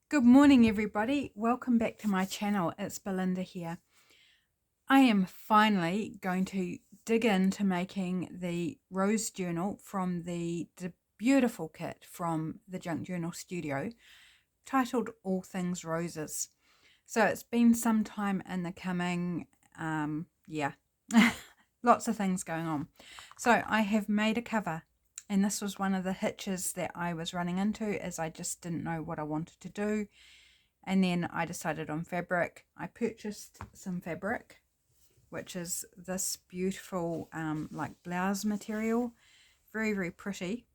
Good morning, everybody. Welcome back to my channel. It's Belinda here. I am finally going to dig into making the rose journal from the beautiful kit from the Junk Journal Studio titled All Things Roses. So it's been some time in the coming, yeah, lots of things going on. So I have made a cover, and this was one of the hitches that I was running into, as I just didn't know what I wanted to do. And then I decided on fabric. I purchased some fabric, which is this beautiful like blouse material. Very, very pretty.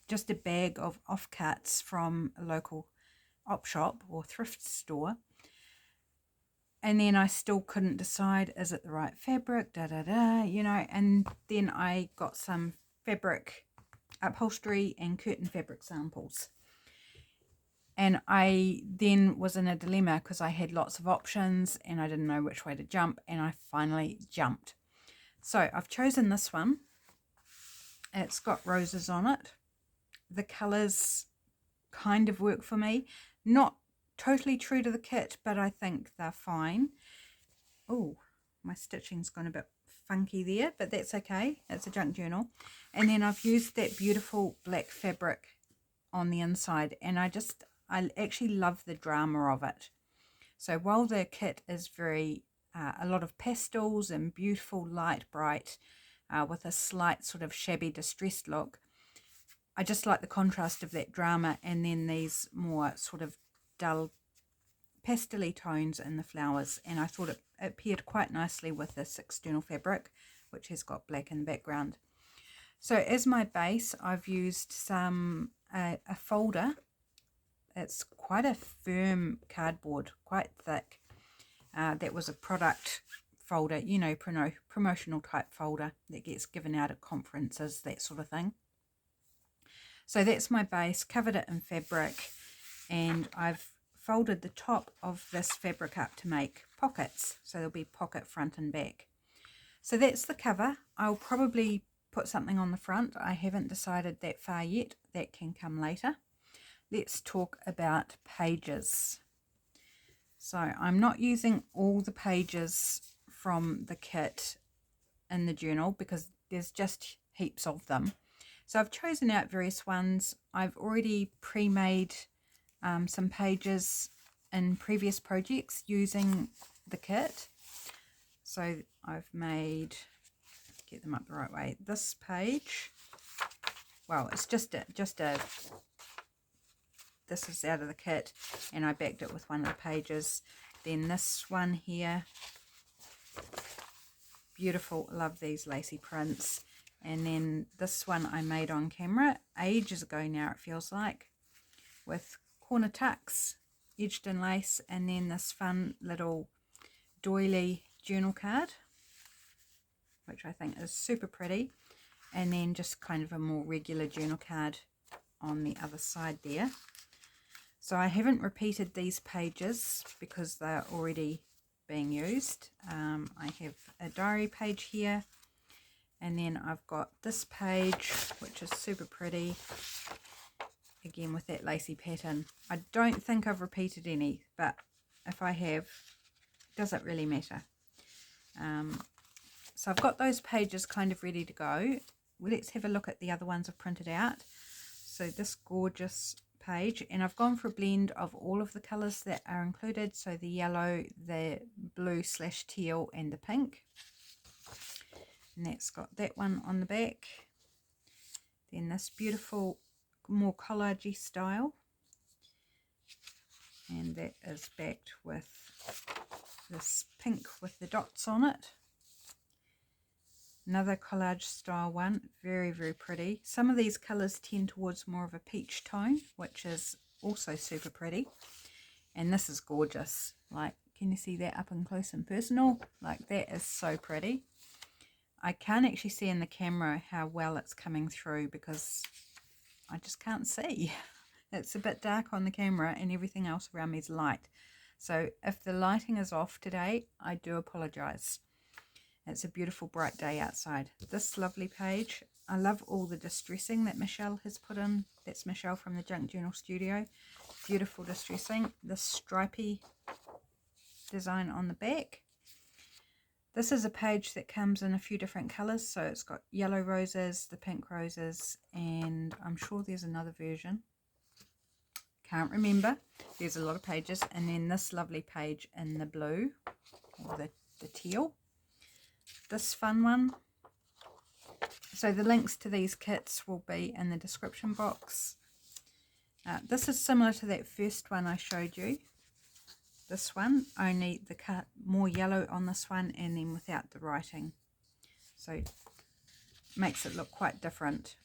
Just a bag of offcuts from a local op shop or thrift store. And then I still couldn't decide, is it the right fabric, and then I got some fabric upholstery and curtain fabric samples. And I then was in a dilemma because I had lots of options and I didn't know which way to jump, and I finally jumped. So I've chosen this one. It's got roses on it. The colours kind of work for me. Not totally true to the kit, but I think they're fine. Oh, my stitching's gone a bit funky there, but that's okay. It's a junk journal. And then I've used that beautiful black fabric on the inside, and I actually love the drama of it. So while the kit is very a lot of pastels and beautiful light bright with a slight sort of shabby distressed look, I just like the contrast of that drama and then these more sort of dull pastel-y tones in the flowers, and I thought it paired quite nicely with this external fabric, which has got black in the background. So as my base, I've used a folder. It's quite a firm cardboard, quite thick. That was a product folder, you know, promotional type folder that gets given out at conferences, that sort of thing. So that's my base, covered it in fabric, and I've folded the top of this fabric up to make pockets. So there'll be pocket front and back. So that's the cover. I'll probably put something on the front. I haven't decided that far yet. That can come later. Let's talk about pages. So I'm not using all the pages from the kit in the journal because there's just heaps of them. So I've chosen out various ones. I've already pre-made some pages in previous projects using the kit. So I've made, get them up the right way, this page. Well, it's just a this is out of the kit, and I backed it with one of the pages. Then this one here, beautiful, love these lacy prints. And then this one I made on camera ages ago now, it feels like, with corner tucks edged in lace, and then this fun little doily journal card, which I think is super pretty, and then just kind of a more regular journal card on the other side there. So I haven't repeated these pages because they're already being used. I have a diary page here, and then I've got this page, which is super pretty, again with that lacy pattern. I don't think I've repeated any, but if I have, does it really matter? So I've got those pages kind of ready to go. Well, let's have a look at the other ones I've printed out. So this gorgeous page, and I've gone for a blend of all of the colors that are included, so the yellow, the blue / teal, and the pink. And that's got that one on the back. Then this beautiful more collagey style, and that is backed with this pink with the dots on it. Another collage style one, very, very pretty. Some of these colors tend towards more of a peach tone, which is also super pretty. And this is gorgeous. Like, can you see that up and close and personal? Like, that is so pretty. I can't actually see in the camera how well it's coming through because I just can't see. It's a bit dark on the camera and everything else around me is light. So if the lighting is off today, I do apologize. It's a beautiful bright day outside. This lovely page, I love all the distressing that Michelle has put in. That's Michelle from the Junk Journal Studio. If beautiful distressing. This stripy design on the back. This is a page that comes in a few different colours, so it's got yellow roses, the pink roses, and I'm sure there's another version. Can't remember. There's a lot of pages, and then this lovely page in the blue, or the teal. This fun one. So the links to these kits will be in the description box. This is similar to that first one I showed you. This one, only the cut more yellow on this one and then without the writing. So makes it look quite different.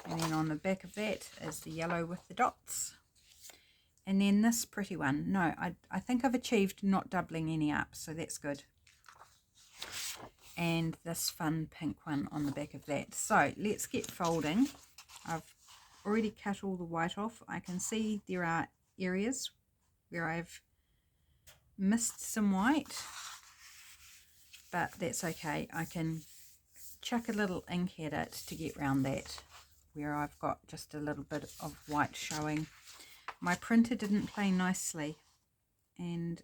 And then on the back of that is the yellow with the dots. And then this pretty one. No, I think I've achieved not doubling any up, so that's good. And this fun pink one on the back of that. So let's get folding. I've already cut all the white off. I can see there are areas where I've missed some white, but that's okay. I can chuck a little ink at it to get around that, where I've got just a little bit of white showing. My printer didn't play nicely and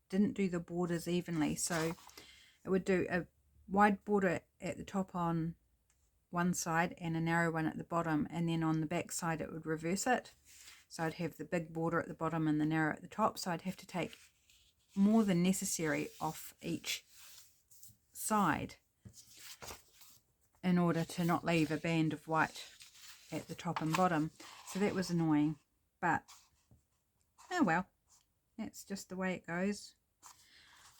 didn't do the borders evenly, so it would do a wide border at the top on one side and a narrow one at the bottom, and then on the back side it would reverse it. So I'd have the big border at the bottom and the narrow at the top, so I'd have to take more than necessary off each side in order to not leave a band of white at the top and bottom. So that was annoying, but oh well, that's just the way it goes.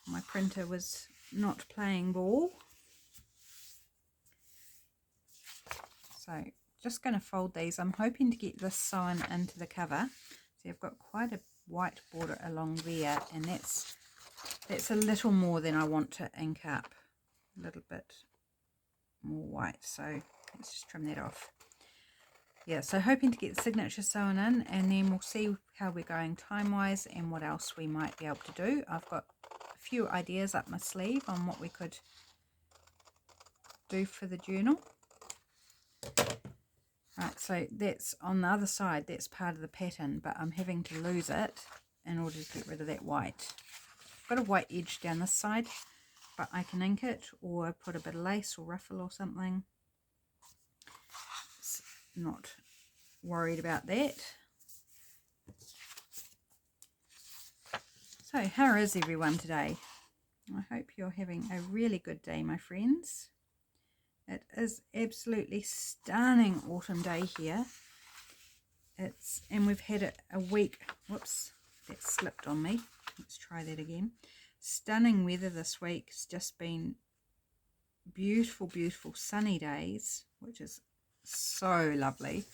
My printer was not playing ball. So just going to fold these. I'm hoping to get this sewn into the cover. See, I've got quite a white border along there, and that's a little more than I want to ink up. A little bit more white, so let's just trim that off. Yeah, so hoping to get the signature sewn in, and then we'll see how we're going time-wise and what else we might be able to do. I've got a few ideas up my sleeve on what we could do for the journal. Right, so that's on the other side, that's part of the pattern, but I'm having to lose it in order to get rid of that white. I've got a white edge down this side, but I can ink it or put a bit of lace or ruffle or something. Not worried about that. So how is everyone today? I hope you're having a really good day, my friends. It is absolutely stunning autumn day here. And we've had a week. Whoops, that slipped on me. Let's try that again. Stunning weather this week. It's just been beautiful, beautiful sunny days, which is so lovely,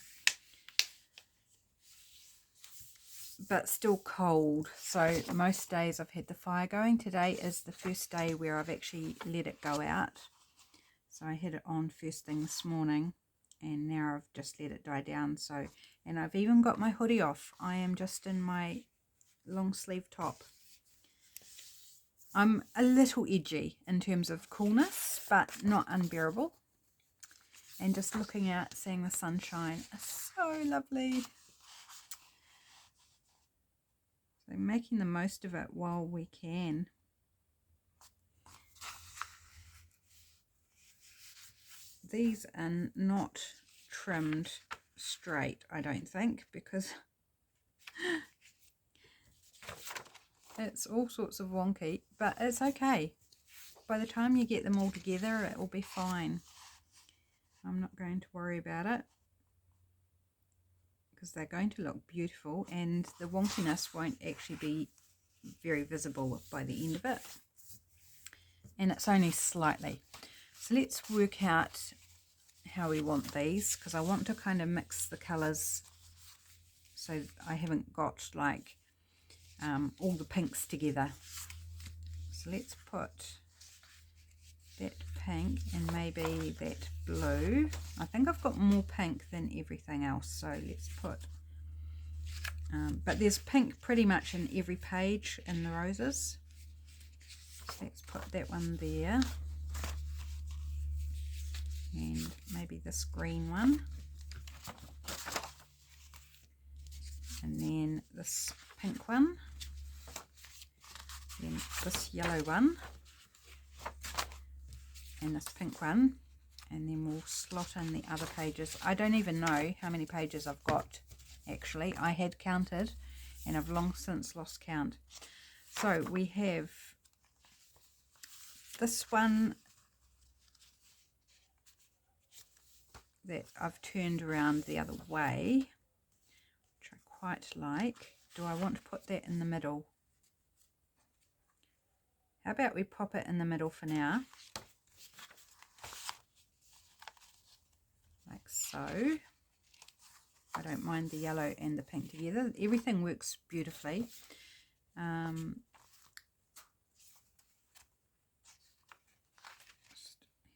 but still cold. So most days I've had the fire going. Today is the first day where I've actually let it go out. So I had it on first thing this morning, and now I've just let it die down. So, and I've even got my hoodie off. I am just in my long sleeve top. I'm a little edgy in terms of coolness, but not unbearable. And just looking out, seeing the sunshine is so lovely. So making the most of it while we can. These are not trimmed straight, I don't think, because it's all sorts of wonky, but it's okay. By the time you get them all together, it will be fine. I'm not going to worry about it because they're going to look beautiful, and the wonkiness won't actually be very visible by the end of it. And it's only slightly. So let's work out how we want these, because I want to kind of mix the colours so I haven't got like all the pinks together. So let's put that pink and maybe that blue. I think I've got more pink than everything else, so let's put but there's pink pretty much in every page in the roses. So let's put that one there, and maybe this green one, this pink one, then this yellow one, and this pink one, and then we'll slot in the other pages. I don't even know how many pages I've got actually. I had counted and I've long since lost count. So we have this one that I've turned around the other way, which I quite like. Do I want to put that in the middle? How about we pop it in the middle for now, like so. I don't mind the yellow and the pink together. Everything works beautifully. Just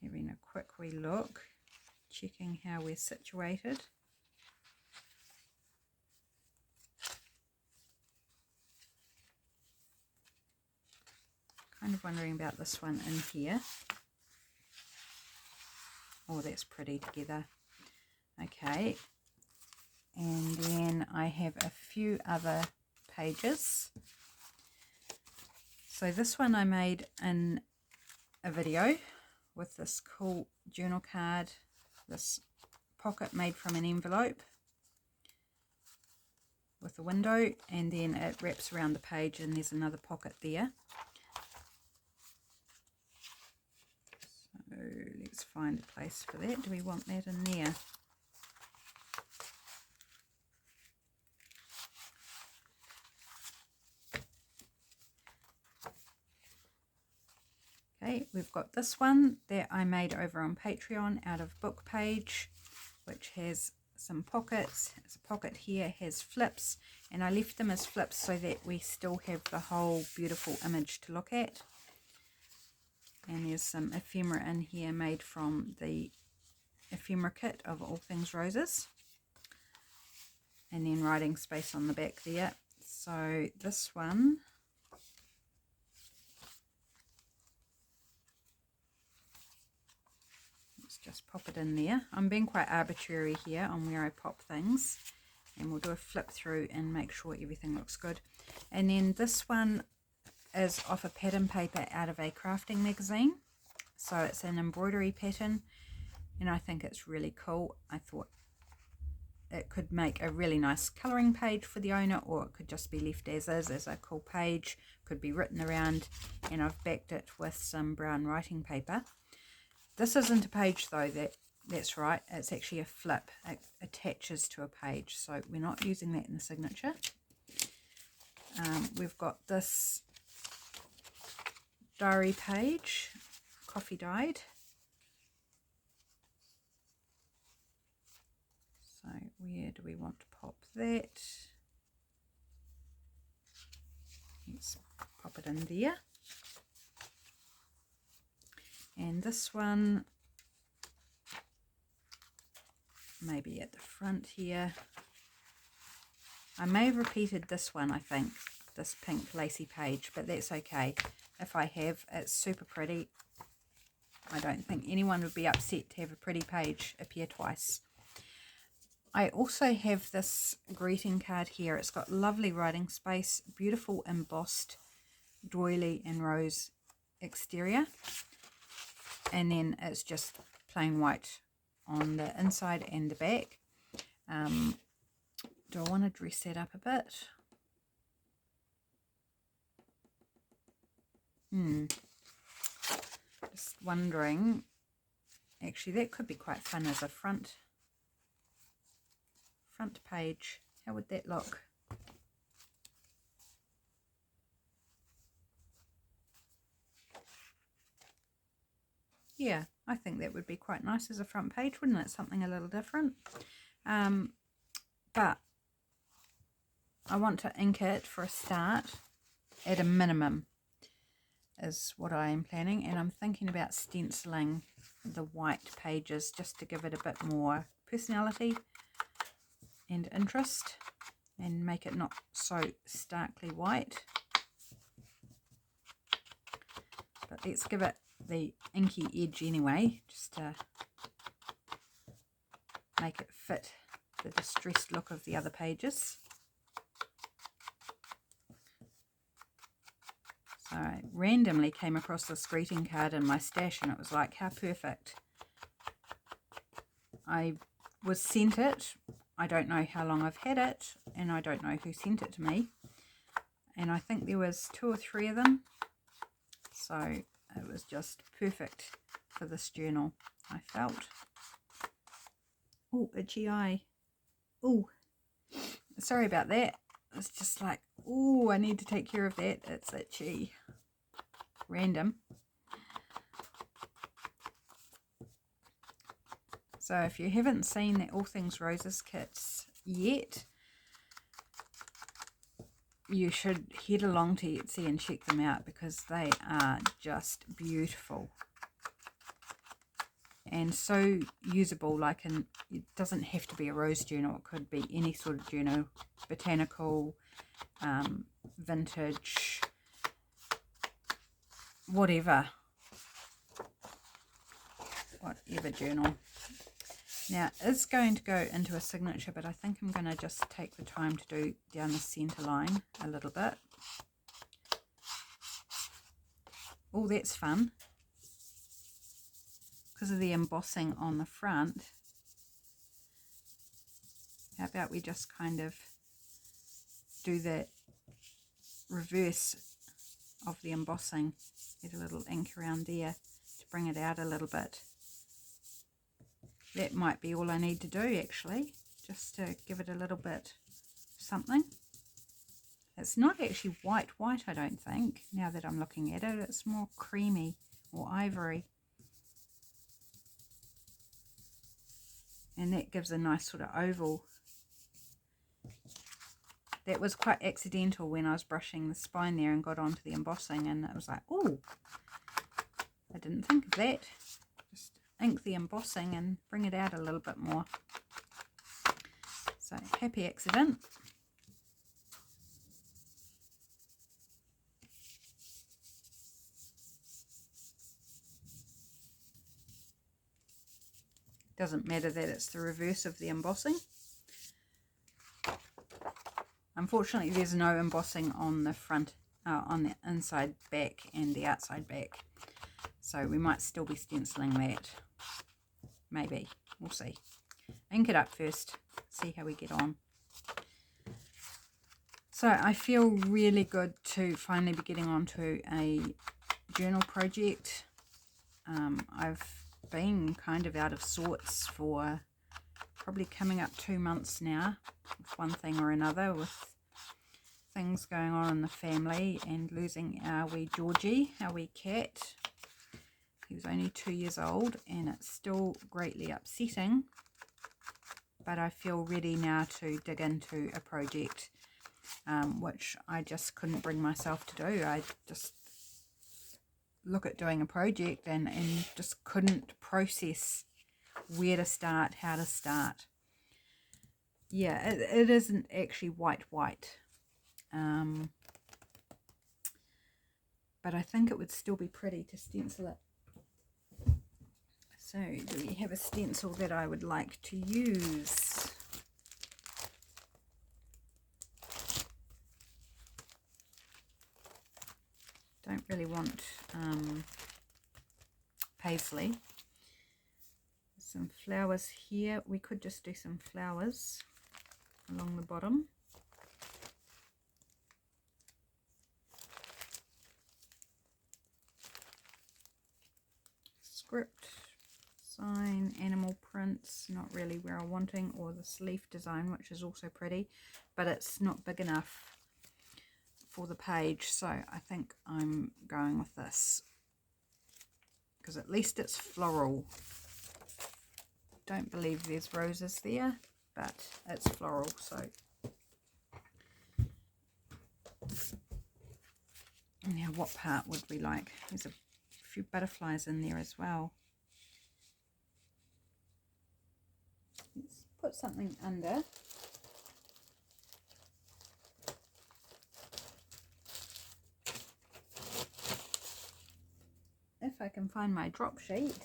having a quick wee look, checking how we're situated. Kind of wondering about this one in here. Oh, that's pretty together. Okay, and then I have a few other pages. So this one I made in a video with this cool journal card, this pocket made from an envelope with a window, and then it wraps around the page and there's another pocket there. So let's find a place for that. Do we want that in there? Okay, we've got this one that I made over on Patreon out of book page, which has some pockets. It's a pocket here, has flips, and I left them as flips so that we still have the whole beautiful image to look at. And there's some ephemera in here made from the ephemera kit of All Things Roses, and then writing space on the back there. So this one, let's just pop it in there. I'm being quite arbitrary here on where I pop things, and we'll do a flip through and make sure everything looks good. And then this one is off a pattern paper out of a crafting magazine. So it's an embroidery pattern, and I think it's really cool. I thought it could make a really nice colouring page for the owner, or it could just be left as is, as a cool page, could be written around, and I've backed it with some brown writing paper. This isn't a page though, that's right, it's actually a flip. It attaches to a page, so we're not using that in the signature. We've got this diary page, coffee dyed. So where do we want to pop that? Let's pop it in there. And this one, maybe at the front here. I may have repeated this one, I think, this pink lacy page, but that's okay. If I have, it's super pretty. I don't think anyone would be upset to have a pretty page appear twice. I also have this greeting card here. It's got lovely writing space, beautiful embossed doily and rose exterior, and then it's just plain white on the inside and the back. Do I want to dress that up a bit? Just wondering, actually that could be quite fun as a front page. How would that look? Yeah, I think that would be quite nice as a front page, wouldn't it? Something a little different. But I want to ink it for a start at a minimum is what I am planning, and I'm thinking about stenciling the white pages just to give it a bit more personality and interest and make it not so starkly white. But let's give it the inky edge anyway, just to make it fit the distressed look of the other pages. So I randomly came across this greeting card in my stash and it was like, how perfect. I was sent it. I don't know how long I've had it and I don't know who sent it to me. And I think there was 2 or 3 of them. So it was just perfect for this journal, I felt. Oh, itchy eye. Oh, sorry about that. It's just like, oh, I need to take care of that. It's itchy. Random. So if you haven't seen the All Things Roses kits yet, you should head along to Etsy and check them out because they are just beautiful. And so usable, like it doesn't have to be a rose journal, it could be any sort of journal, botanical, vintage, whatever journal. Now it's going to go into a signature, but I think I'm going to just take the time to do down the centre line a little bit. Oh, that's fun. Because of the embossing on the front, how about we just kind of do the reverse of the embossing, get a little ink around there to bring it out a little bit. That might be all I need to do actually, just to give it a little bit something. It's not actually white, I don't think, now that I'm looking at it. It's more creamy or ivory. And that gives a nice sort of oval. That was quite accidental when I was brushing the spine there and got onto the embossing, and it was like, oh, I didn't think of that. Just ink the embossing and bring it out a little bit more. So happy accident. Doesn't matter that it's the reverse of the embossing. Unfortunately, there's no embossing on the front, on the inside back and the outside back. So we might still be stenciling that. Maybe. We'll see. Ink it up first. See how we get on. So I feel really good to finally be getting onto a journal project. I've been kind of out of sorts for probably coming up 2 months now, with one thing or another, with things going on in the family and losing our wee Georgie, our wee cat. He was only 2 years old and it's still greatly upsetting, but I feel ready now to dig into a project, which I just couldn't bring myself to do. I just look at doing a project and just couldn't process where to start, how to start. Yeah, it isn't actually white, but I think it would still be pretty to stencil it. So do we have a stencil that I would like to use? Don't really want paisley. Some flowers here. We could just do some flowers along the bottom. Script, sign, animal prints, not really where I'm wanting, or this leaf design, which is also pretty, but it's not big enough for the page, so I think I'm going with this because at least it's floral. Don't believe there's roses there, but it's floral. So now what part would we like? There's a few butterflies in there as well. Let's put something under. If I can find my drop sheet.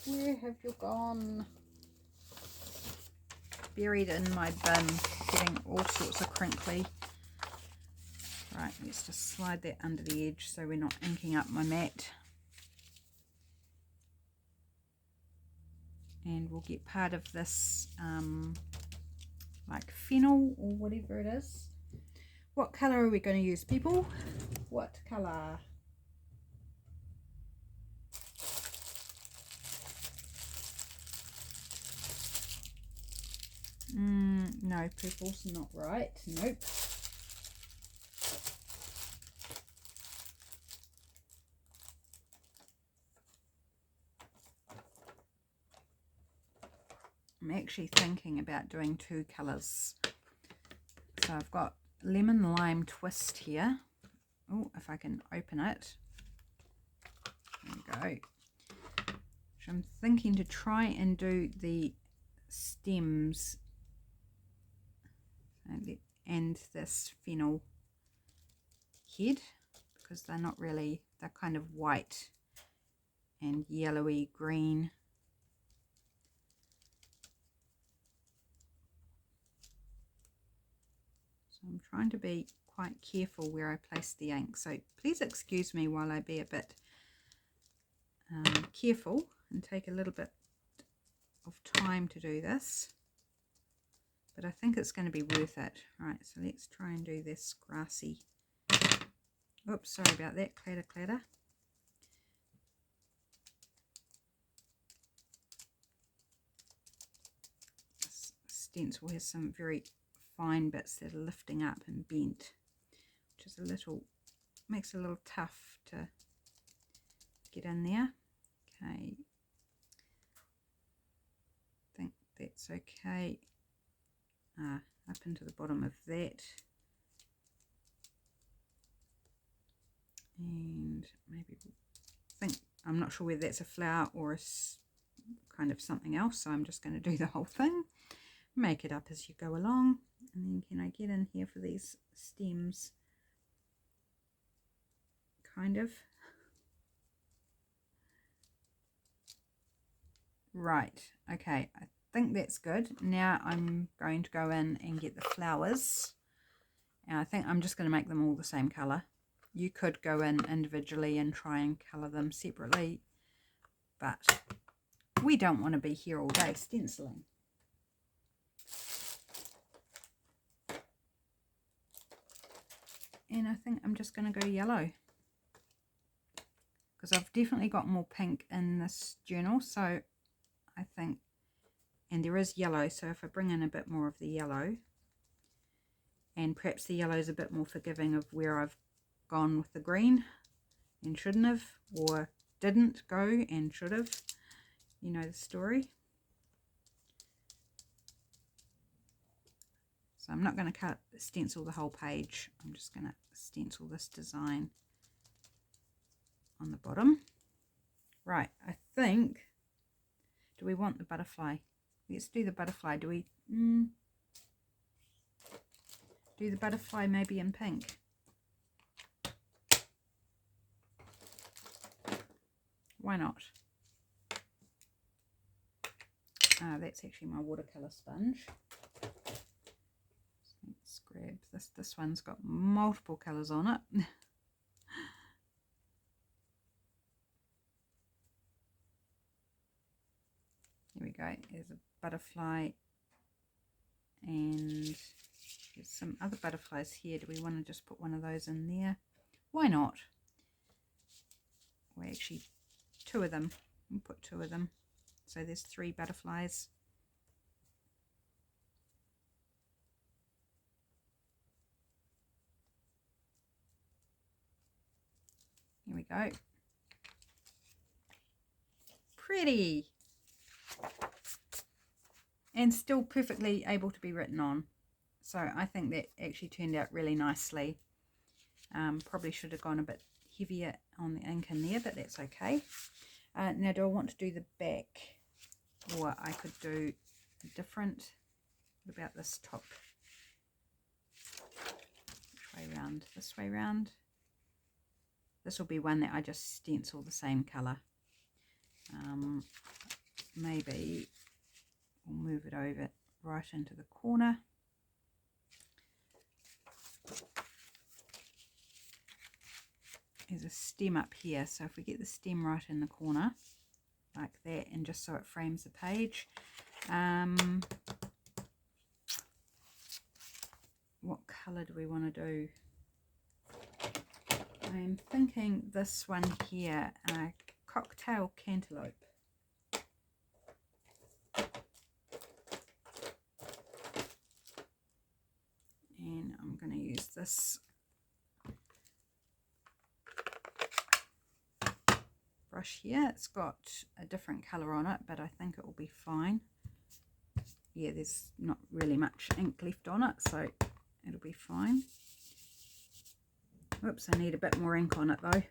Where have you gone? Buried in my bin, getting all sorts of crinkly Right, let's just slide that under the edge so we're not inking up my mat. And we'll get part of this like fennel or whatever it is. What colour are we going to use, people? What colour? No, purple's not right. Nope. I'm actually thinking about doing two colours. So I've got lemon lime twist here. Oh, if I can open it. There we go. So I'm thinking to try and do the stems and this fennel head, because they're not really, they're kind of white and yellowy green. So I'm trying to be quite careful where I place the ink, so please excuse me while I be a bit careful and take a little bit of time to do this, but I think it's going to be worth it. Right, so let's try and do this grassy, oops, sorry about that, clatter clatter. This stencil has some very fine bits that are lifting up and bent, which is a little, makes it a little tough to get in there. Okay, I think that's okay. Up into the bottom of that, and maybe think, I'm not sure whether that's a flower or a kind of something else, so I'm just going to do the whole thing, make it up as you go along. And then can I get in here for these stems, kind of. Right, okay, I think that's good. Now I'm going to go in and get the flowers, and I think I'm just going to make them all the same colour. You could go in individually and try and colour them separately, but we don't want to be here all day stenciling. And I think I'm just going to go yellow, because I've definitely got more pink in this journal, so I think, and there is yellow, so if I bring in a bit more of the yellow, and perhaps the yellow is a bit more forgiving of where I've gone with the green and shouldn't have, or didn't go and should have, you know the story. So I'm not going to stencil the whole page, I'm just going to stencil this design on the bottom. Right, I think, do we want the butterfly? Let's do the butterfly. Do we do the butterfly maybe in pink? Why not? That's actually my watercolor sponge. Let's grab this. This one's got multiple colors on it. Here we go. There's a butterfly, and there's some other butterflies here. Do we want to just put one of those in there? Why not? Well, actually, two of them. We'll put two of them. So there's 3 butterflies. Here we go. Pretty. And still perfectly able to be written on. So I think that actually turned out really nicely. Probably should have gone a bit heavier on the ink in there, but that's okay. Now do I want to do the back, or I could do a different, what about this top? Which way round? This way round? This will be one that I just stencil the same colour. Maybe we'll move it over right into the corner. there's a stem up here, so if we get the stem right in the corner like that, and just so it frames the page. What colour do we want to do? I'm thinking this one here, cocktail cantaloupe. And I'm going to use this brush here. It's got a different colour on it, but I think it will be fine. Yeah, there's not really much ink left on it, so it'll be fine. Whoops, I need a bit more ink on it though.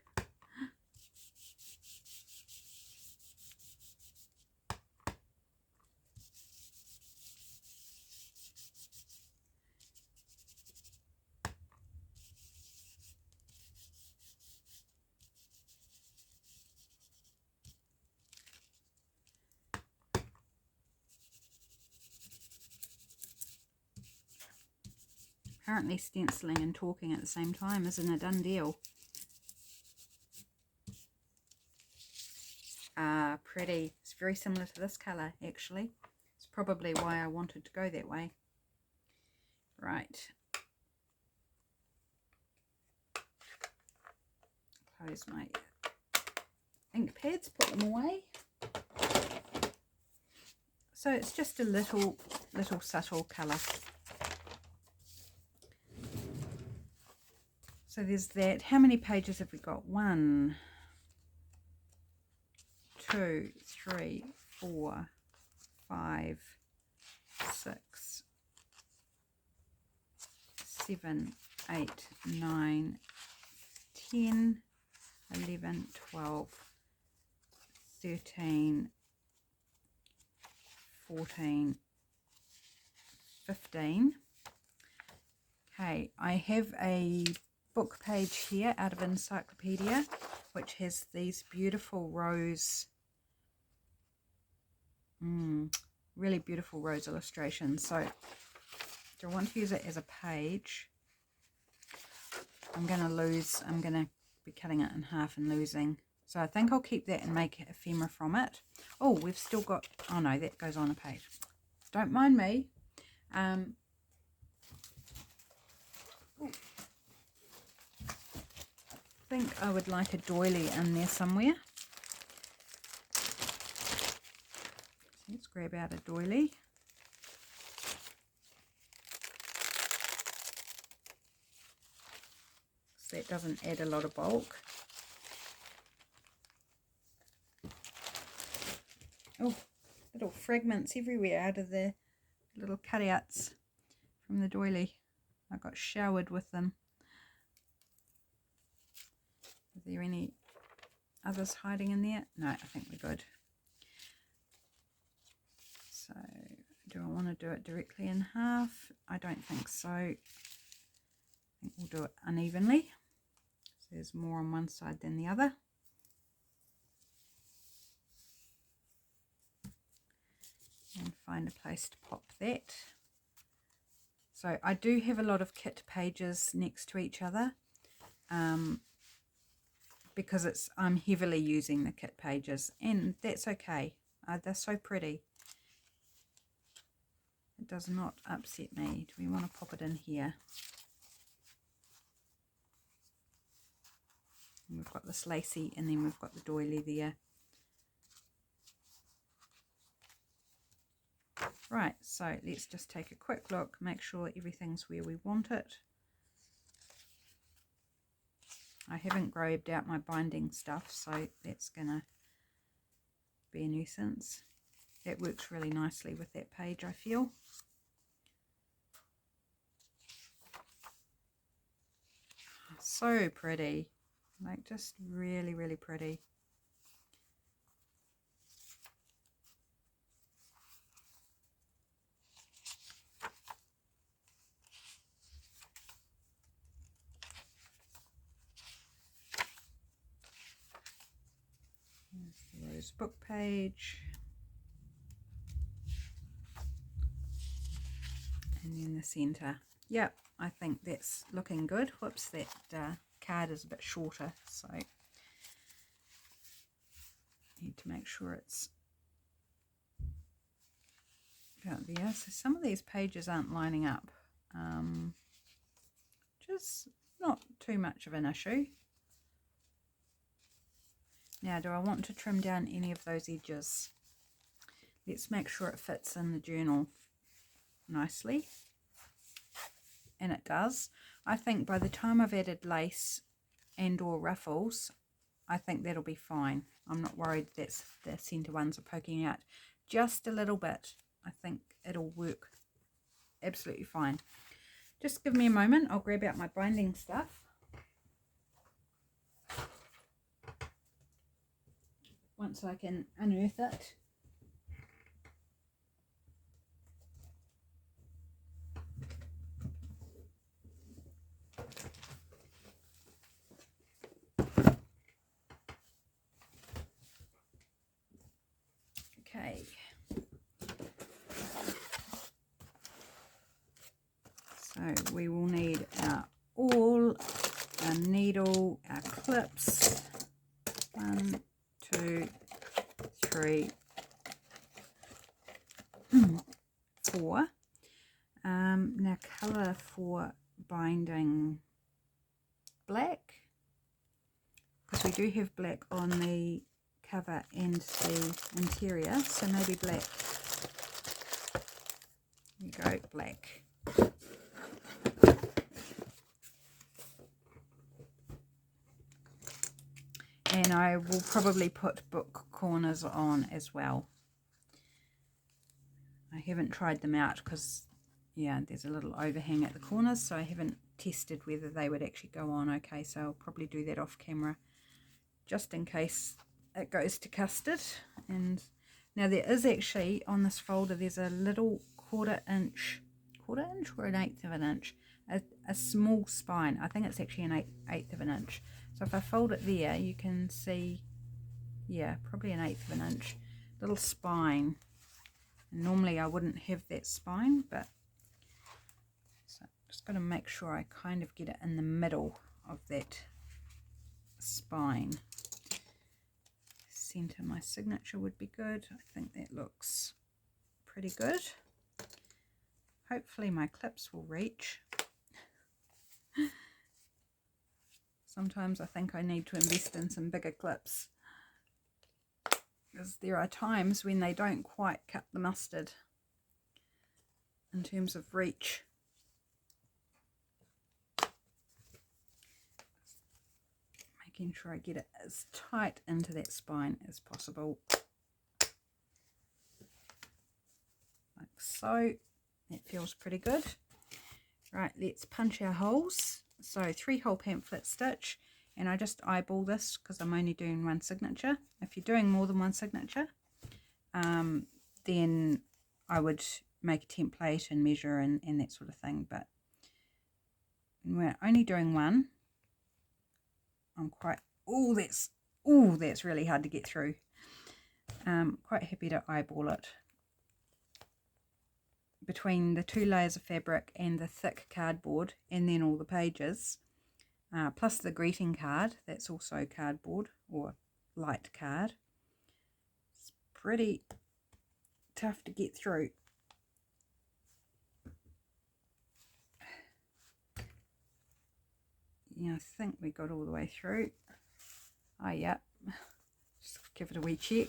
Apparently stenciling and talking at the same time isn't a done deal. Pretty. It's very similar to this colour actually. It's probably why I wanted to go that way. Right. Close my ink pads, put them away. So it's just a little subtle colour. So there's that. How many pages have we got? 1, 2, 3, 4, 5, 6, 7, 8, 9, 10, 11, 12, 13, 14, 15. Okay, I have a book page here out of Encyclopedia, which has these beautiful rose, really beautiful rose illustrations. So do I want to use it as a page? I'm going to be cutting it in half and losing. So I think I'll keep that and make ephemera from it. Oh, we've still got, oh no, that goes on a page. Don't mind me. I think I would like a doily in there somewhere. So let's grab out a doily. So that doesn't add a lot of bulk. Oh, little fragments everywhere out of the little cutouts from the doily. I got showered with them. Are there any others hiding in there? No, I think we're good. So, do I want to do it directly in half? I don't think so. I think we'll do it unevenly. So there's more on one side than the other. And find a place to pop that. So I do have a lot of kit pages next to each other. Because I'm heavily using the kit pages, and that's okay. They're so pretty. It does not upset me. Do we want to pop it in here? And we've got this lacy, and then we've got the doily there. Right, so let's just take a quick look, make sure everything's where we want it. I haven't grabbed out my binding stuff, so that's going to be a nuisance. That works really nicely with that page, I feel. So pretty. Like, just really, really pretty. Here's the rose book page. And then the center. Yep, I think that's looking good. Whoops, that card is a bit shorter, so need to make sure it's about there. So some of these pages aren't lining up, just not too much of an issue. Now, do I want to trim down any of those edges? Let's make sure it fits in the journal nicely. And it does. I think by the time I've added lace and or ruffles, I think that'll be fine. I'm not worried that the centre ones are poking out just a little bit. I think it'll work absolutely fine. Just give me a moment. I'll grab out my binding stuff. Once I can unearth it. Okay. So we will need our awl, our needle, our clips. 1, 2, 3, 4. Now colour for binding black, because we do have black on the cover and the interior, so maybe black. There you go, black. And I will probably put book corners on as well. I haven't tried them out because, yeah, there's a little overhang at the corners, so I haven't tested whether they would actually go on okay, so I'll probably do that off camera just in case it goes to custard. And now there is actually, on this folder, there's a little quarter inch or an eighth of an inch, a small spine. I think it's actually an eighth of an inch. So if I fold it there, you can see, yeah, probably an eighth of an inch, little spine. And normally I wouldn't have that spine, but so just got to make sure I kind of get it in the middle of that spine. Center my signature would be good. I think that looks pretty good. Hopefully my clips will reach. Sometimes I think I need to invest in some bigger clips, because there are times when they don't quite cut the mustard in terms of reach. Making sure I get it as tight into that spine as possible. Like so. That feels pretty good. Right, let's punch our holes. So 3-hole pamphlet stitch, and I just eyeball this because I'm only doing one signature. If you're doing more than one signature, then I would make a template and measure and that sort of thing. But when we're only doing one, I'm quite, that's really hard to get through. Quite happy to eyeball it. Between the 2 layers of fabric and the thick cardboard, and then all the pages, plus the greeting card, that's also cardboard or light card. It's pretty tough to get through. Yeah, I think we got all the way through. Oh yeah, just give it a wee check.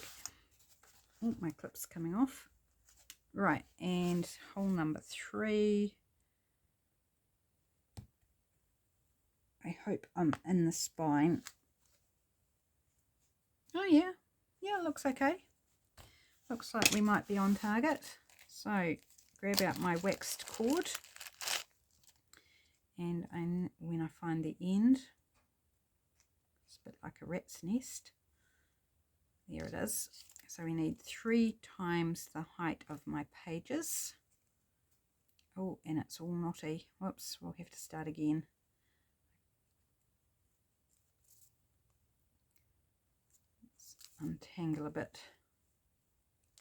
Oh, my clip's coming off. Right, and hole number 3. I hope I'm in the spine. Oh yeah, it looks okay. Looks like we might be on target. So grab out my waxed cord, and when I find the end, it's a bit like a rat's nest. There it is. So we need 3 times the height of my pages. Oh, and it's all knotty. Whoops, we'll have to start again. Let's untangle a bit.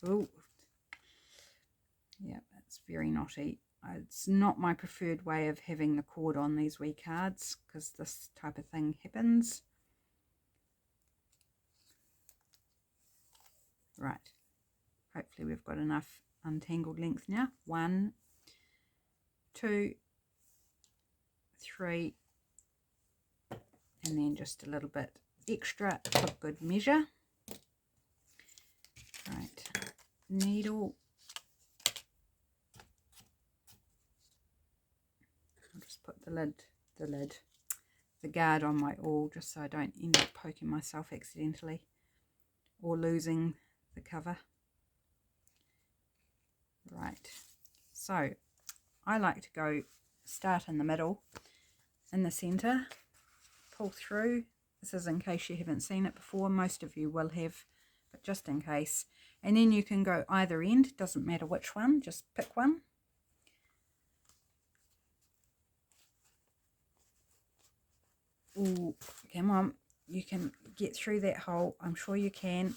Oh, yeah, it's very knotty. It's not my preferred way of having the cord on these wee cards, because this type of thing happens. Right, hopefully we've got enough untangled length now. 1, 2, 3, and then just a little bit extra for good measure. Right, needle. I'll just put the guard on my awl, just so I don't end up poking myself accidentally or losing the cover. Right, so I like to start in the middle, in the center, pull through. This is in case you haven't seen it before. Most of you will have, but just in case. And then you can go either end, doesn't matter which one, just pick one. Ooh, come on, you can get through that hole, I'm sure you can.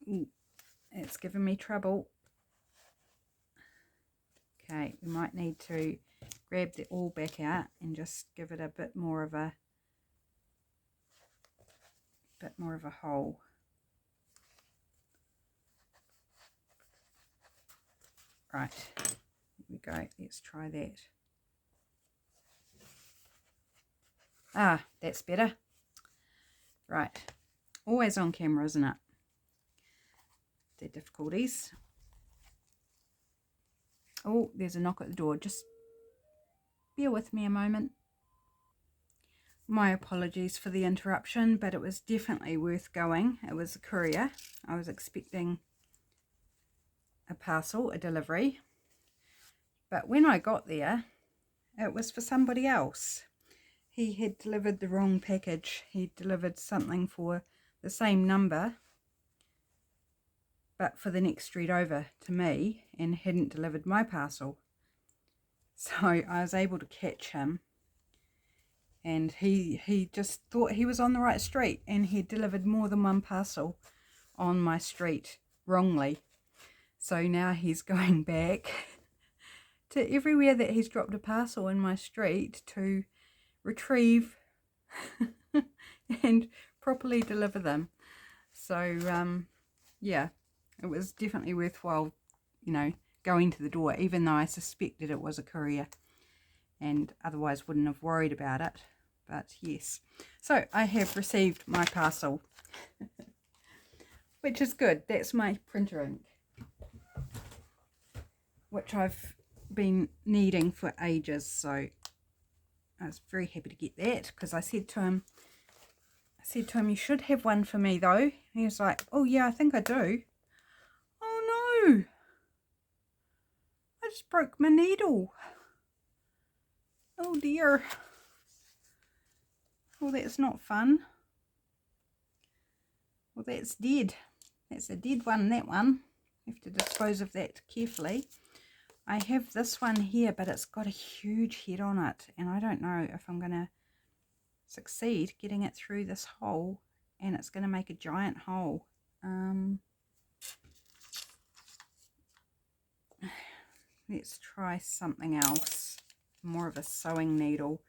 Ooh, it's giving me trouble. Okay, we might need to grab the awl back out and just give it a bit more of a hole. Right, here we go, let's try that. Ah, that's better. Right, always on camera, isn't it? The difficulties. Oh, there's a knock at the door. Just bear with me a moment. My apologies for the interruption, but it was definitely worth going. It was a courier. I was expecting a parcel, a delivery. But when I got there, it was for somebody else. He had delivered the wrong package. He delivered something for the same number, but for the next street over to me, and hadn't delivered my parcel. So I was able to catch him, and he just thought he was on the right street, and he delivered more than one parcel on my street wrongly. So now he's going back to everywhere that he's dropped a parcel in my street to retrieve and properly deliver them. So yeah, it was definitely worthwhile, you know, going to the door, even though I suspected it was a courier and otherwise wouldn't have worried about it. But yes, so I have received my parcel, which is good. That's my printer ink, which I've been needing for ages. So I was very happy to get that, because I said to him, you should have one for me though. And he was like, oh yeah, I think I do. Oh no, I just broke my needle. Oh dear. Well, that's not fun. Well, that's dead. That's a dead one, that one. Have to dispose of that carefully. I have this one here, but it's got a huge head on it, and I don't know if I'm going to succeed getting it through this hole, and it's going to make a giant hole. Let's try something else, more of a sewing needle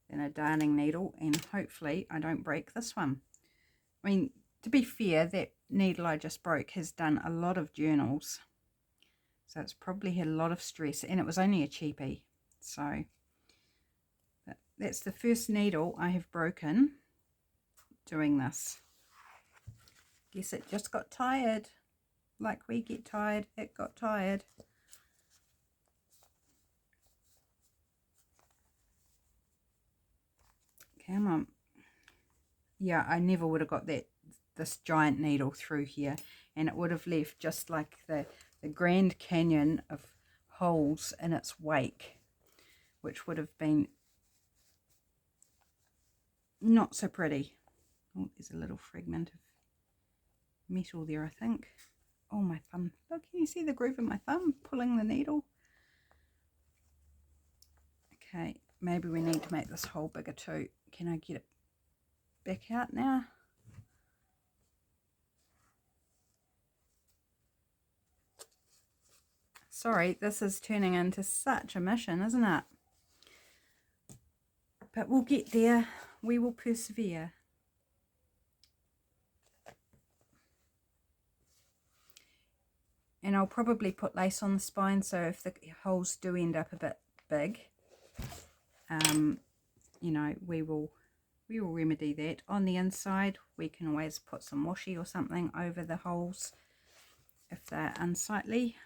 than a darning needle, and hopefully I don't break this one. I mean, to be fair, that needle I just broke has done a lot of journals, so it's probably had a lot of stress, and it was only a cheapie. So but that's the first needle I have broken doing this. Guess it just got tired. Like we get tired, it got tired. Come on. Yeah, I never would have got this giant needle through here, and it would have left just like the Grand Canyon of holes in its wake, which would have been not so pretty. Oh, there's a little fragment of metal there, I think. Oh, my thumb. Look, can you see the groove in my thumb pulling the needle? Okay, maybe we need to make this hole bigger too. Can I get it back out now? Sorry, this is turning into such a mission, isn't it? But we'll get there. We will persevere. And I'll probably put lace on the spine, so if the holes do end up a bit big, you know, we will remedy that. On the inside, we can always put some washi or something over the holes if they're unsightly.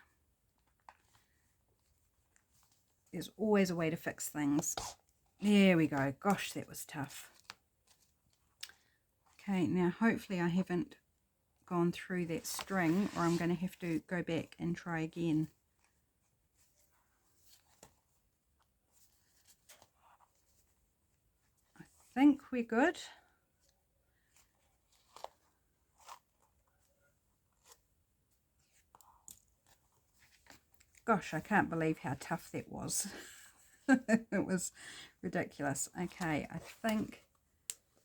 There's always a way to fix things. There we go. Gosh, that was tough. Okay, now hopefully I haven't gone through that string, or I'm going to have to go back and try again. I think we're good. Gosh, I can't believe how tough that was. It was ridiculous. Okay, I think,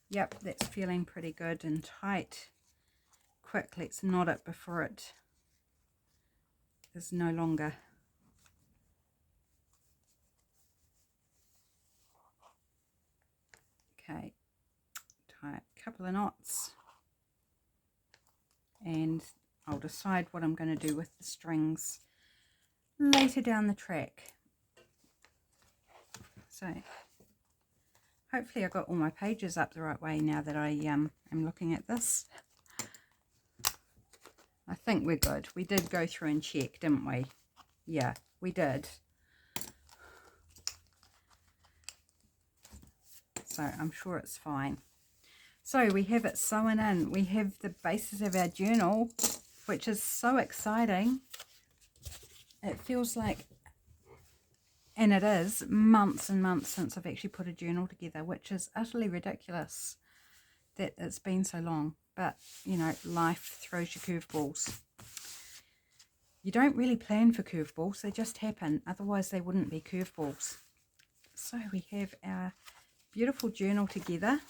yep, that's feeling pretty good and tight. Quick, let's knot it before it is no longer. Okay, tie a couple of knots, and I'll decide what I'm going to do with the strings later down the track. So hopefully I got all my pages up the right way now that I am looking at this. I think we're good. We did go through and check, didn't we? Yeah, we did. So I'm sure it's fine. So we have it sewn in. We have the basis of our journal, which is so exciting. It feels like, and it is, months and months since I've actually put a journal together, which is utterly ridiculous that it's been so long. But, you know, life throws you curveballs. You don't really plan for curveballs, they just happen. Otherwise, they wouldn't be curveballs. So we have our beautiful journal together,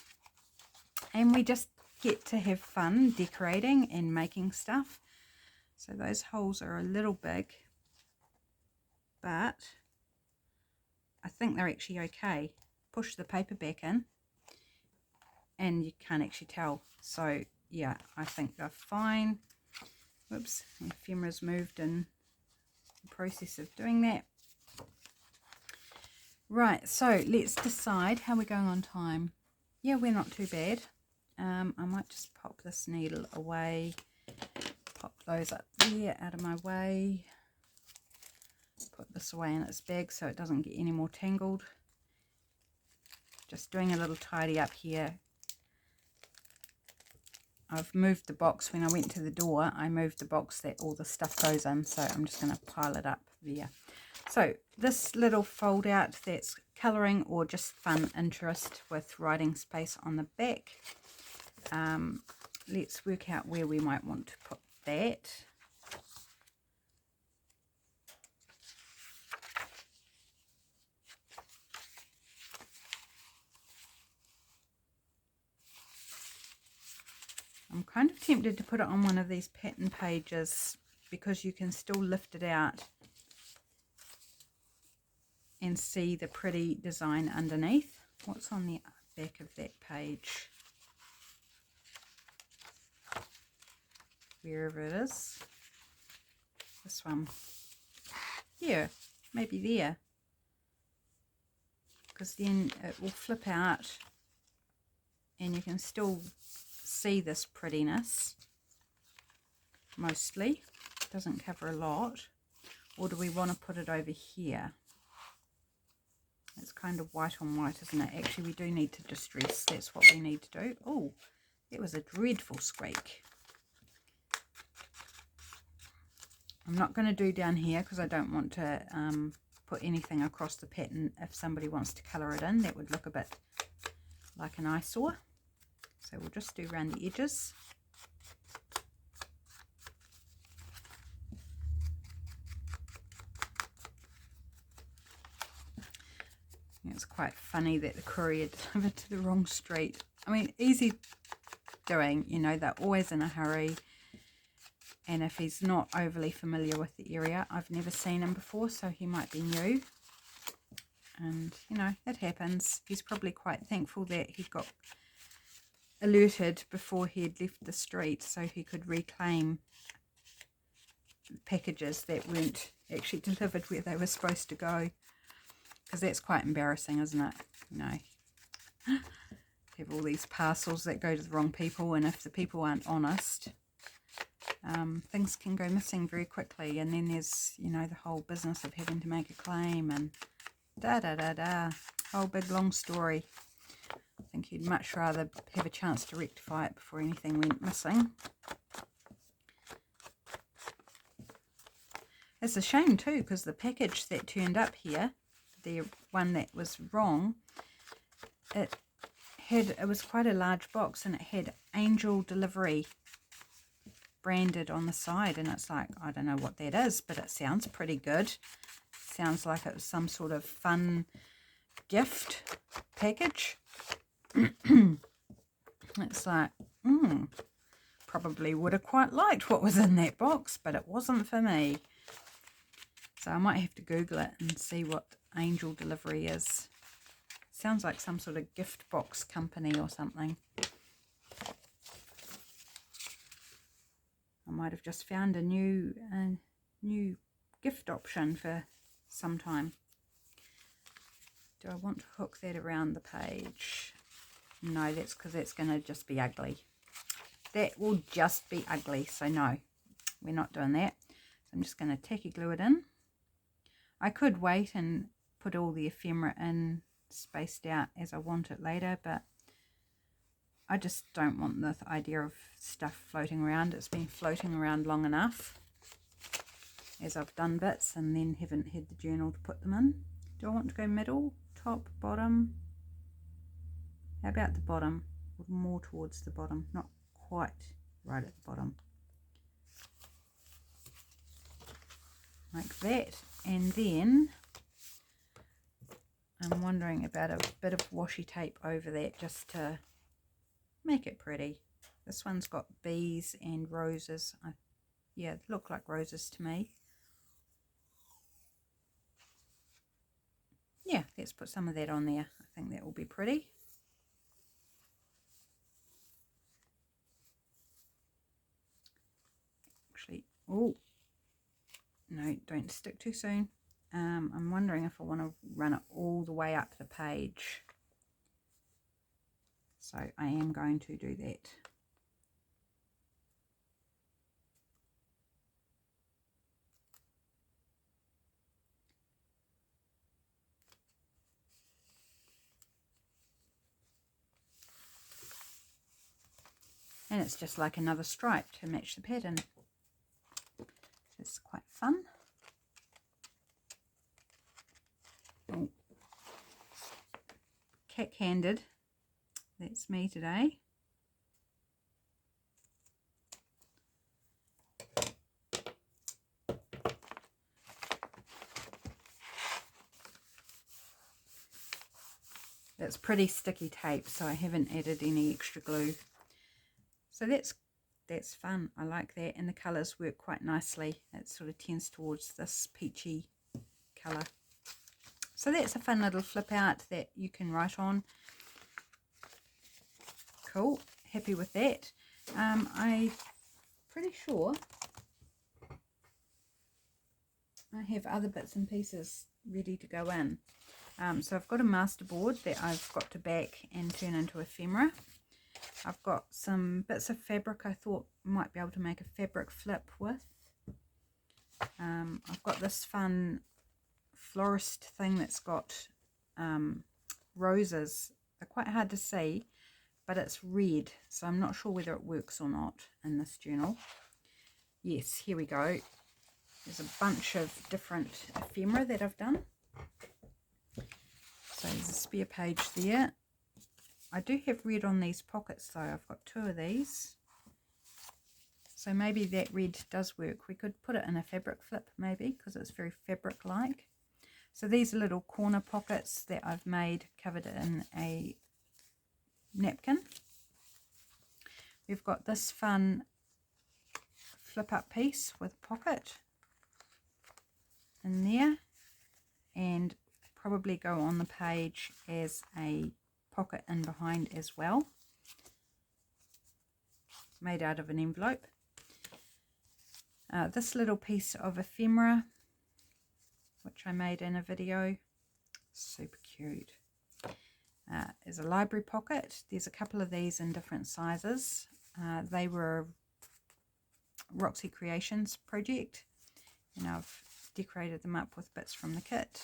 and we just get to have fun decorating and making stuff. So those holes are a little big, but I think they're actually okay. Push the paper back in and you can't actually tell. So yeah, I think they're fine. Whoops, the ephemera's moved in the process of doing that. Right, so let's decide how we're going on time. Yeah, we're not too bad. I might just pop this needle away, pop those up there out of my way, put this away in its bag so it doesn't get any more tangled. Just doing a little tidy up here. I've moved the box. When I went to the door, I moved the box that all the stuff goes in, so I'm just going to pile it up there. So this little fold out, that's colouring or just fun interest with writing space on the back. Let's work out where we might want to put that. I'm kind of tempted to put it on one of these pattern pages because you can still lift it out and see the pretty design underneath. What's on the back of that page? Wherever it is. This one. Yeah, maybe there. Because then it will flip out and you can still see this prettiness. Mostly. It doesn't cover a lot. Or do we want to put it over here? It's kind of white on white, isn't it? Actually, we do need to distress. That's what we need to do. Oh, that was a dreadful squeak. I'm not going to do down here because I don't want to put anything across the pattern. If somebody wants to colour it in, that would look a bit like an eyesore. So we'll just do around the edges. It's quite funny that the courier delivered to the wrong street. I mean, easy doing, you know, they're always in a hurry. And if he's not overly familiar with the area, I've never seen him before, so he might be new. And, you know, it happens. He's probably quite thankful that he got alerted before he had left the street so he could reclaim packages that weren't actually delivered where they were supposed to go. Because that's quite embarrassing, isn't it? You know, have all these parcels that go to the wrong people, and if the people aren't honest, things can go missing very quickly. And then there's, you know, the whole business of having to make a claim and da-da-da-da. Whole big long story. I think he'd much rather have a chance to rectify it before anything went missing. It's a shame too, because the package that turned up here, the one that was wrong, it was quite a large box, and it had Angel Delivery branded on the side, and it's like, I don't know what that is, but it sounds pretty good. Sounds like it was some sort of fun gift package. It's like, probably would have quite liked what was in that box, but it wasn't for me. So I might have to Google it and see what Angel Delivery is. Sounds like some sort of gift box company or something. I might have just found a new gift option for some time. Do I want to hook that around the page? No, that's because that's going to just be ugly. That will just be ugly, so no, we're not doing that. So I'm just going to tacky glue it in. I could wait and put all the ephemera in spaced out as I want it later, but I just don't want the idea of stuff floating around. It's been floating around long enough as I've done bits and then haven't had the journal to put them in. Do I want to go middle, top, bottom? How about the bottom? More towards the bottom, not quite right at the bottom. Like that. And then I'm wondering about a bit of washi tape over that just to make it pretty. This one's got bees and roses. Yeah, they look like roses to me. Yeah, let's put some of that on there. I think that will be pretty. Actually, oh, no, don't stick too soon. I'm wondering if I want to run it all the way up the page. So I am going to do that. And it's just like another stripe to match the pattern. It's quite fun. Oh. Cack-handed. That's me today. It's pretty sticky tape, so I haven't added any extra glue. So that's fun. I like that, and the colours work quite nicely. It sort of tends towards this peachy colour. So that's a fun little flip out that you can write on. Cool, happy with that. I'm pretty sure I have other bits and pieces ready to go in. So I've got a masterboard that I've got to back and turn into ephemera. I've got some bits of fabric I thought might be able to make a fabric flip with. I've got this fun florist thing that's got roses. They're quite hard to see, but it's red, so I'm not sure whether it works or not in this journal. Yes, here we go. There's a bunch of different ephemera that I've done. So there's a spare page there. I do have red on these pockets though. I've got 2 of these. So maybe that red does work. We could put it in a fabric flip maybe, because it's very fabric-like. So these are little corner pockets that I've made, covered in a napkin. We've got this fun flip up piece with pocket in there, and probably go on the page as a pocket in behind as well, made out of an envelope. This little piece of ephemera, which I made in a video, super cute, is a library pocket. There's a couple of these in different sizes. They were Roxy Creations project, and I've decorated them up with bits from the kit.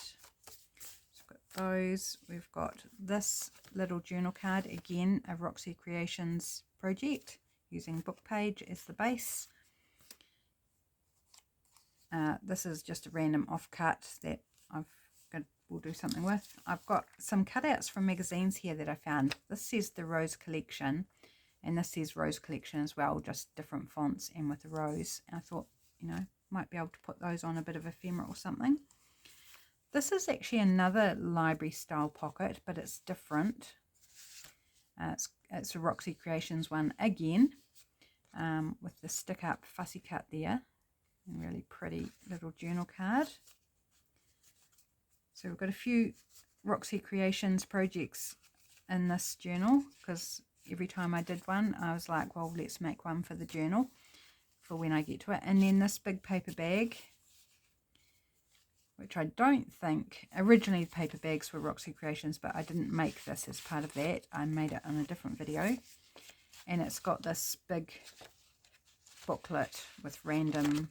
So we've got those. We've got this little journal card, again a Roxy Creations project, using book page as the base. This is just a random offcut that we'll do something with. I've got some cutouts from magazines here that I found. This says the Rose Collection, and this says Rose Collection as well, just different fonts and with a rose. And I thought, you know, might be able to put those on a bit of ephemera or something. This is actually another library style pocket, but it's different. It's a Roxy Creations one again, with the stick up fussy cut there. A really pretty little journal card. So we've got a few Roxy Creations projects in this journal, because every time I did one I was like, well, let's make one for the journal for when I get to it. And then this big paper bag, which I don't think, originally the paper bags were Roxy Creations, but I didn't make this as part of that. I made it on a different video. And it's got this big booklet with random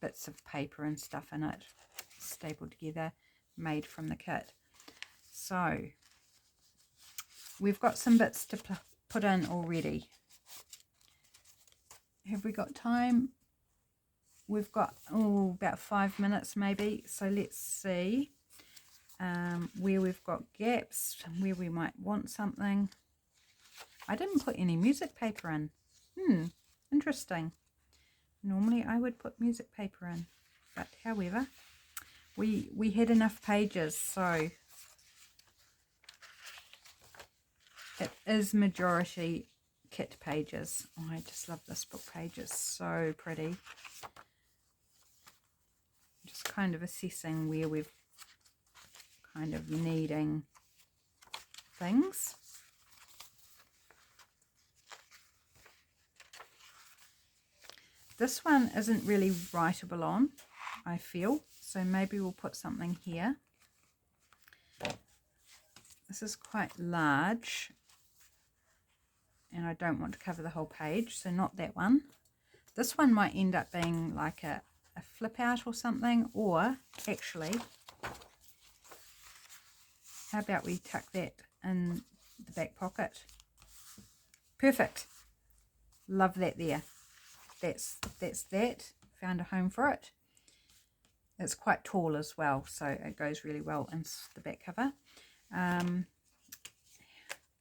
bits of paper and stuff in it, stapled together, made from the kit. So we've got some bits to put in already. Have we got time? We've got about 5 minutes maybe, so let's see where we've got gaps, where we might want something. I didn't put any music paper in. Interesting. Normally I would put music paper in, but however, we had enough pages, so it is majority kit pages. Oh, I just love this book page, it's so pretty. Just kind of assessing where we've kind of needing things. This one isn't really writable on, I feel, so maybe we'll put something here. This is quite large, and I don't want to cover the whole page, so not that one. This one might end up being like a flip out or something, or actually, how about we tuck that in the back pocket? Perfect. Love that there. That's that. Found a home for it. It's quite tall as well, so it goes really well in the back cover.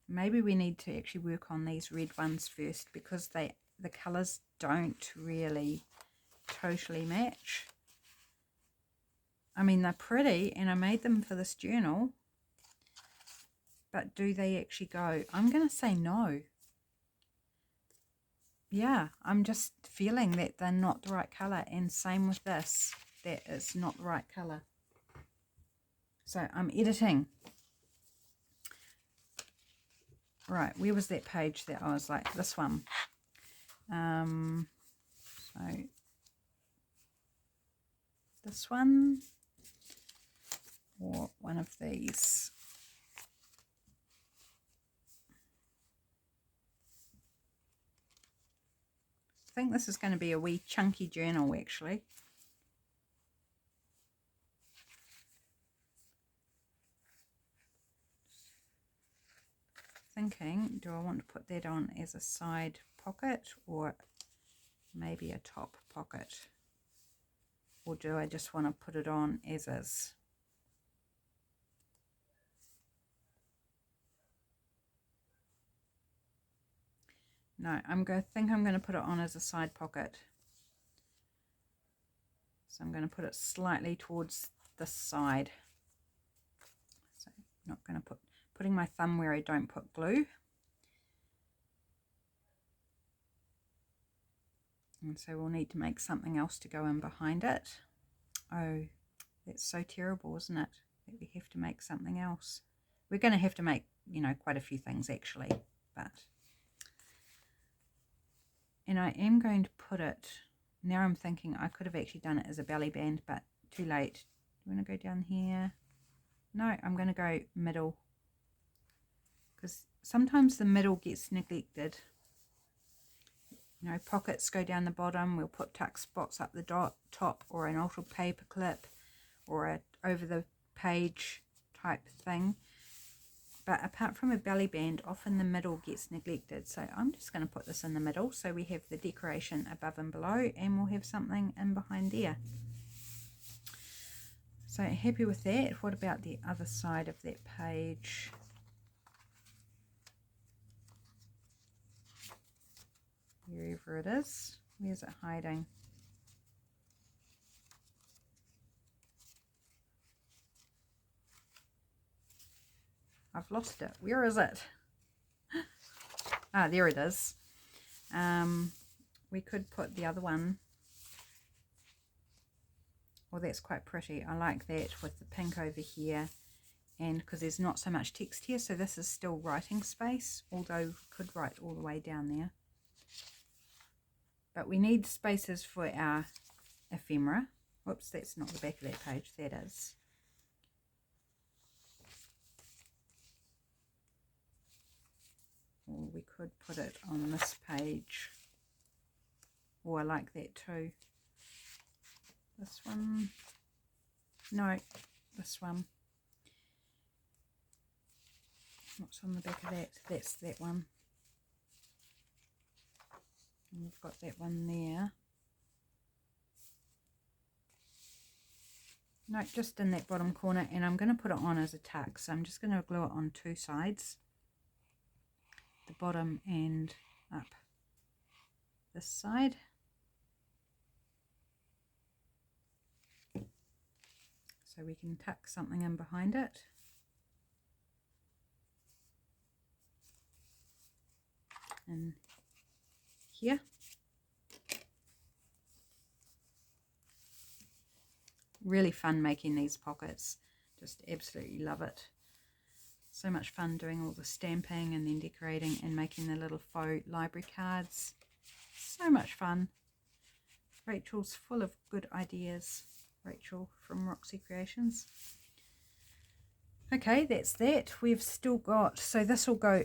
Maybe we need to actually work on these red ones first, because the colours don't really totally match. I mean, they're pretty and I made them for this journal, but do they actually go? I'm going to say no. Yeah, I'm just feeling that they're not the right colour, and same with this, that it's not the right colour. So I'm editing. Right, where was that page that I was like, this one? So this one, or one of these. I think this is going to be a wee chunky journal actually. Thinking, do I want to put that on as a side pocket or maybe a top pocket? Or do I just want to put it on as is? No, I think I'm going to put it on as a side pocket. So I'm going to put it slightly towards this side. So I'm not going to putting my thumb where I don't put glue. And so we'll need to make something else to go in behind it. Oh, that's so terrible, isn't it? That we have to make something else. We're going to have to make, you know, quite a few things actually, but... And I am going to put it, now I'm thinking I could have actually done it as a belly band, but too late. Do you want to go down here? No, I'm going to go middle, because sometimes the middle gets neglected. You know, pockets go down the bottom. We'll put tuck spots up the top, or an altered paper clip, or a over the page type thing. But apart from a belly band, often the middle gets neglected. So I'm just going to put this in the middle, so we have the decoration above and below, and we'll have something in behind there. So happy with that. What about the other side of that page? Wherever it is. Where's it hiding? I've lost it. Where is it? Ah, there it is. We could put the other one. Well, that's quite pretty. I like that with the pink over here. And because there's not so much text here, so this is still writing space, although we could write all the way down there. But we need spaces for our ephemera. Whoops, that's not the back of that page, that is. Or we could put it on this page. Oh, I like that too. This one. No, this one. What's on the back of that? That's that one. And we've got that one there. No, just in that bottom corner, and I'm going to put it on as a tuck. So I'm just going to glue it on two sides, the bottom and up this side. So we can tuck something in behind it. And here. Really fun making these pockets. Just absolutely love it. So much fun doing all the stamping and then decorating and making the little faux library cards. So much fun. Rachel's full of good ideas. Rachel from Roxy Creations. Okay, that's that. We've still got, so this will go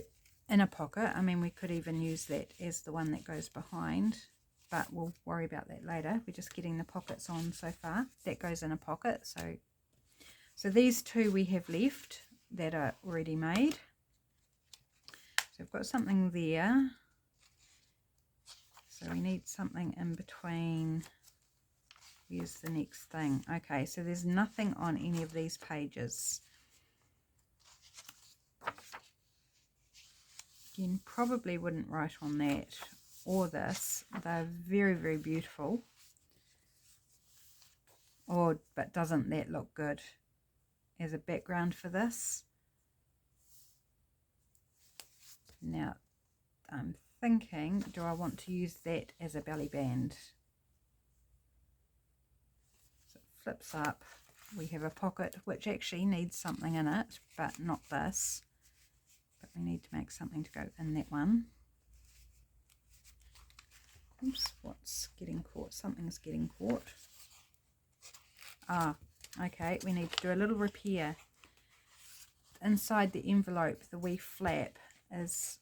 in a pocket. I mean, we could even use that as the one that goes behind, but we'll worry about that later. We're just getting the pockets on so far. That goes in a pocket. So these two we have left that are already made. So I've got something there. So we need something in between. Where's the next thing? Okay, so there's nothing on any of these pages. Again, probably wouldn't write on that or this. They're very, very beautiful. Oh, but doesn't that look good as a background for this? Now, I'm thinking, do I want to use that as a belly band? So it flips up. We have a pocket which actually needs something in it, but not this. But we need to make something to go in that one. Oops, what's getting caught? Something's getting caught. Ah, okay, we need to do a little repair. Inside the envelope, the wee flap is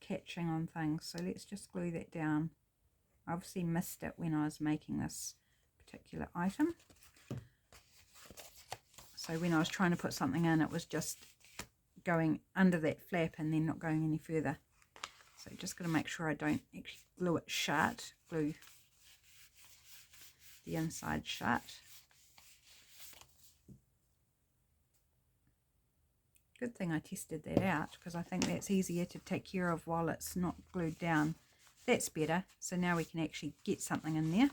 catching on things, so let's just glue that down. I obviously missed it when I was making this particular item. So when I was trying to put something in, it was just going under that flap and then not going any further. So just got to make sure I don't actually glue it shut, glue the inside shut. Good thing I tested that out, because I think that's easier to take care of while it's not glued down. That's better. So now we can actually get something in there.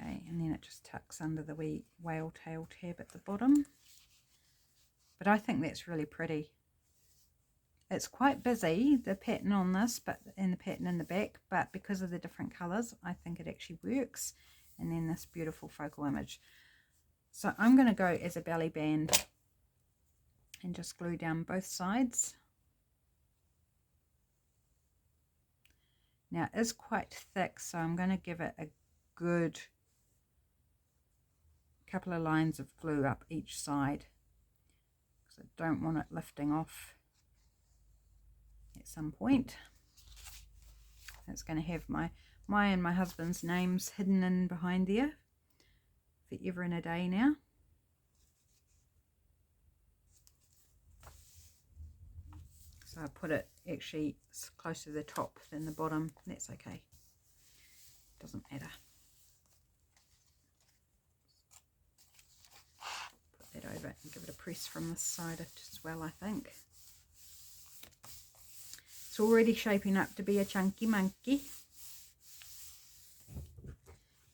Okay, and then it just tucks under the wee whale tail tab at the bottom. But I think that's really pretty. It's quite busy, the pattern on this, and the pattern in the back, but because of the different colours, I think it actually works. And then this beautiful focal image. So I'm going to go as a belly band and just glue down both sides. Now it is quite thick, so I'm going to give it a good couple of lines of glue up each side, because I don't want it lifting off at some point. It's going to have my and my husband's names hidden in behind there forever and a day now. So I put it actually closer to the top than the bottom. That's okay, doesn't matter. Put that over and give it a press from this side as well, I think. It's already shaping up to be a chunky monkey.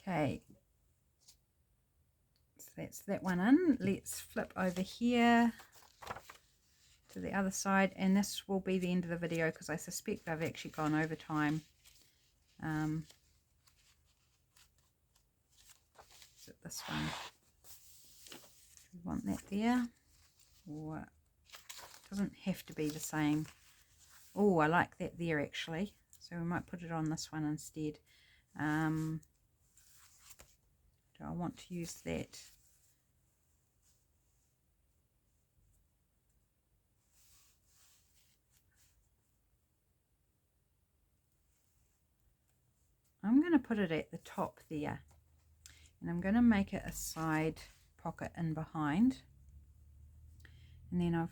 Okay, so that's that one in. Let's flip over here to the other side, and this will be the end of the video because I suspect I've actually gone over time. Is it this one? We want that there, or it doesn't have to be the same. Oh, I like that there actually, so we might put it on this one instead. Do I want to use that? I'm going to put it at the top there, and I'm going to make it a side pocket in behind, and then I'm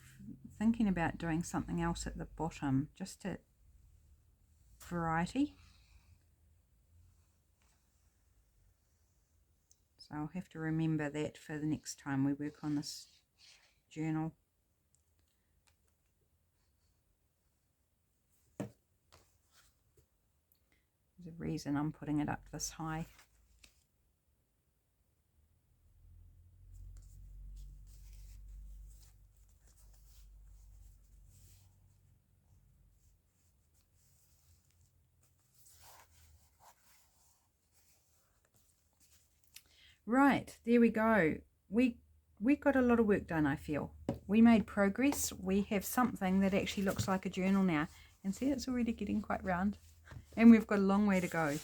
thinking about doing something else at the bottom, just to variety. So I'll have to remember that for the next time we work on this journal. There's a reason I'm putting it up this high. Right, there we go. We got a lot of work done, I feel. We made progress. We have something that actually looks like a journal now. And see, it's already getting quite round. And we've got a long way to go.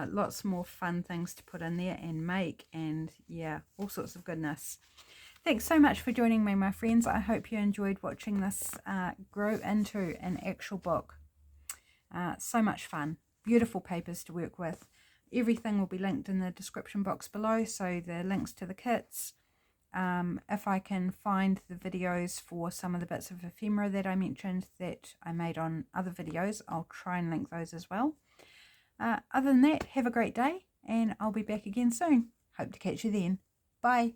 Lots more fun things to put in there and make, and yeah, all sorts of goodness. Thanks so much for joining me, my friends. I hope you enjoyed watching this grow into an actual book. So much fun. Beautiful papers to work with. Everything will be linked in the description box below, so the links to the kits. If I can find the videos for some of the bits of ephemera that I mentioned that I made on other videos, I'll try and link those as well. Other than that, have a great day, and I'll be back again soon. Hope to catch you then. Bye.